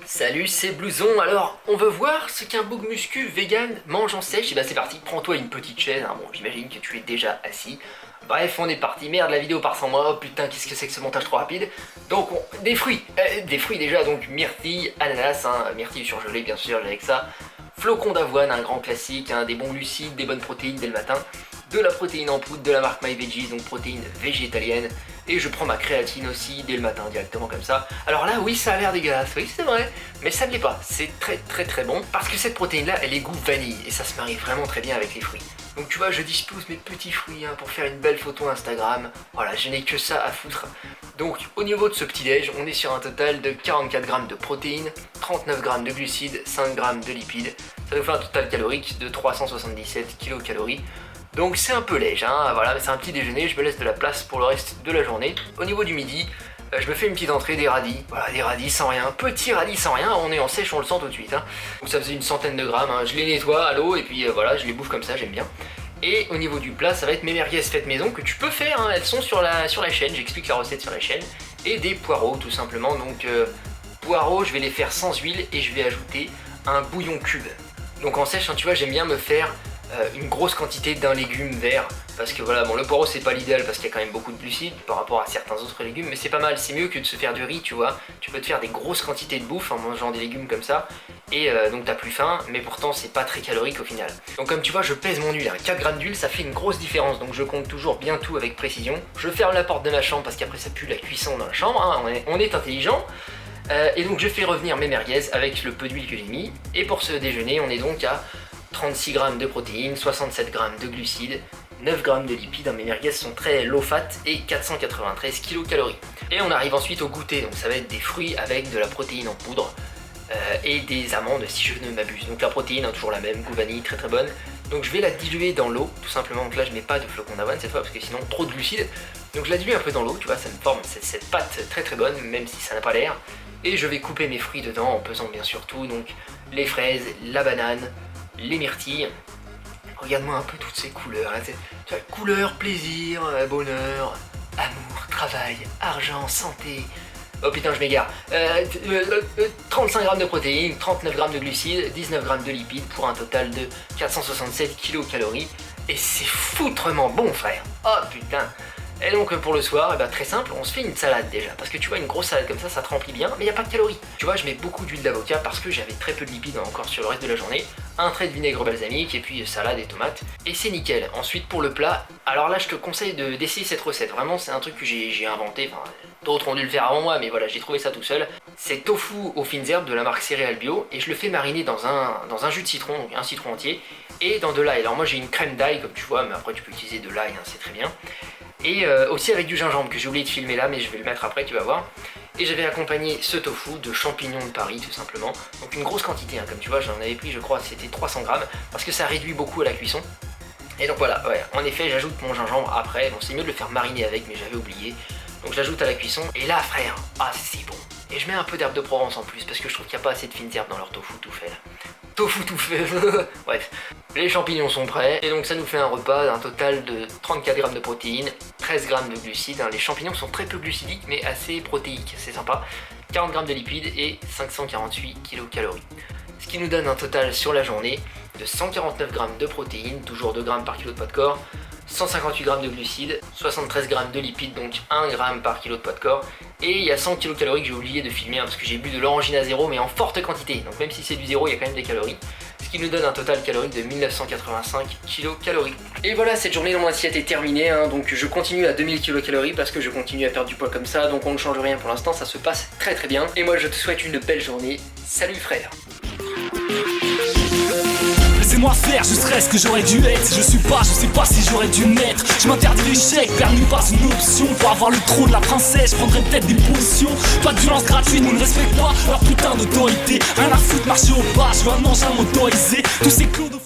Salut, c'est Blouson. Alors, on veut voir ce qu'un bouc muscu vegan mange en sèche. Et bah c'est parti, prends-toi une petite chaise, hein. Bon, j'imagine que tu es déjà assis. Bref, on est parti. Merde, la vidéo part sans moi. Oh putain, qu'est-ce que c'est que ce montage trop rapide. Donc, des fruits déjà, donc myrtille, ananas, hein, myrtille surgelée bien sûr, avec ça. Flocons d'avoine, un grand classique, hein, des bons glucides, des bonnes protéines dès le matin. De la protéine en poudre de la marque MyVeggies, donc protéine végétalienne. Et je prends ma créatine aussi dès le matin directement comme ça. Alors là oui ça a l'air dégueulasse, oui c'est vrai, mais ça ne l'est pas, c'est très bon parce que cette protéine là elle est goût vanille et ça se marie vraiment très bien avec les fruits. Donc tu vois je dispose mes petits fruits hein, pour faire une belle photo Instagram, voilà je n'ai que ça à foutre. Donc au niveau de ce petit déj on est sur un total de 44 grammes de protéines, 39 grammes de glucides, 5 grammes de lipides, ça nous fait un total calorique de 377 kcal. Donc c'est un peu léger, hein, voilà, mais c'est un petit déjeuner, je me laisse de la place pour le reste de la journée. Au niveau du midi, je me fais une petite entrée des radis, voilà, des radis sans rien, petits radis sans rien, on est en sèche, on le sent tout de suite. Hein. Donc ça faisait une centaine de grammes, hein. Je les nettoie à l'eau et puis voilà, je les bouffe comme ça, j'aime bien. Et au niveau du plat, ça va être mes merguez faites maison que tu peux faire, hein, elles sont sur la chaîne, j'explique la recette sur la chaîne. Et des poireaux tout simplement, donc poireaux, je vais les faire sans huile et je vais ajouter un bouillon cube. Donc en sèche, hein, tu vois, j'aime bien me faire une grosse quantité d'un légume vert parce que voilà bon le poireau c'est pas l'idéal parce qu'il y a quand même beaucoup de glucides par rapport à certains autres légumes mais c'est pas mal, c'est mieux que de se faire du riz tu vois, tu peux te faire des grosses quantités de bouffe en mangeant des légumes comme ça et donc t'as plus faim mais pourtant c'est pas très calorique au final. Donc comme tu vois je pèse mon huile, hein. 4 grammes d'huile ça fait une grosse différence donc je compte toujours bien tout avec précision. Je ferme la porte de ma chambre parce qu'après ça pue la cuisson dans la chambre, hein. On est intelligent. Et donc je fais revenir mes merguez avec le peu d'huile que j'ai mis et pour ce déjeuner on est donc à 36 grammes de protéines, 67 grammes de glucides, 9 grammes de lipides, mes merguez sont très low fat et 493 kcal. Et on arrive ensuite au goûter, donc ça va être des fruits avec de la protéine en poudre et des amandes si je ne m'abuse. Donc la protéine, hein, toujours la même, goût vanille, très bonne. Donc je vais la diluer dans l'eau, tout simplement, donc là je mets pas de flocons d'avoine cette fois parce que sinon trop de glucides. Donc je la dilue un peu dans l'eau, tu vois, ça me forme cette pâte très bonne, même si ça n'a pas l'air. Et je vais couper mes fruits dedans en pesant bien sûr tout, donc les fraises, la banane, les myrtilles. Regarde-moi un peu toutes ces couleurs, hein. Tu vois, couleur, plaisir, bonheur, amour, travail, argent, santé. Oh putain je m'égare. 35 grammes de protéines, 39 grammes de glucides, 19 grammes de lipides pour un total de 467 kcal. Et c'est foutrement bon frère. Oh putain. Et donc pour le soir, très simple, on se fait une salade déjà. Parce que tu vois, une grosse salade comme ça te remplit bien, mais il n'y a pas de calories. Tu vois, je mets beaucoup d'huile d'avocat parce que j'avais très peu de lipides encore sur le reste de la journée. Un trait de vinaigre balsamique et puis salade et tomates. Et c'est nickel. Ensuite pour le plat, alors là je te conseille d'essayer cette recette. Vraiment c'est un truc que j'ai inventé. Enfin, d'autres ont dû le faire avant moi, mais voilà, j'ai trouvé ça tout seul. C'est tofu aux fines herbes de la marque Céréales Bio. Et je le fais mariner dans un jus de citron, donc un citron entier. Et dans de l'ail. Alors moi j'ai une crème d'ail comme tu vois, mais après tu peux utiliser de l'ail, hein, c'est très bien. Et aussi avec du gingembre que j'ai oublié de filmer là mais je vais le mettre après tu vas voir. Et j'avais accompagné ce tofu de champignons de Paris tout simplement. Donc une grosse quantité hein, comme tu vois j'en avais pris je crois c'était 300 grammes parce que ça réduit beaucoup à la cuisson. Et donc voilà ouais, en effet j'ajoute mon gingembre après, bon c'est mieux de le faire mariner avec mais j'avais oublié. Donc j'ajoute à la cuisson et là frère, ah c'est bon. Et je mets un peu d'herbe de Provence en plus parce que je trouve qu'il n'y a pas assez de fines herbes dans leur tofu tout fait là. Tofu tout fait, bref. Les champignons sont prêts et donc ça nous fait un repas d'un total de 34 grammes de protéines, 13 grammes de glucides, hein. Les champignons sont très peu glucidiques mais assez protéiques, c'est sympa, 40 grammes de lipides et 548 kcal. Ce qui nous donne un total sur la journée de 149 grammes de protéines, toujours 2 grammes par kilo de poids de corps, 158 grammes de glucides, 73 grammes de lipides, donc 1 gramme par kilo de poids de corps, et il y a 100 kcal que j'ai oublié de filmer hein, parce que j'ai bu de l'orangina zéro mais en forte quantité, donc même si c'est du zéro il y a quand même des calories, ce qui nous donne un total calorique de 1985 kcal. Et voilà, cette journée dans mon assiette est terminée, hein, donc je continue à 2000 kcal parce que je continue à perdre du poids comme ça, donc on ne change rien pour l'instant, ça se passe très bien, et moi je te souhaite une belle journée, salut frère. Laissez-moi faire, je serais ce que j'aurais dû être. Si je sais pas si j'aurais dû naître. Je m'interdis l'échec, permis pas une option. Pour avoir le trône de la princesse, je prendrais peut-être des positions. Pas de violence gratuite, on ne respecte pas leur putain d'autorité. Rien à foutre, marcher au pas, je veux un engin motorisé. Tous ces clodos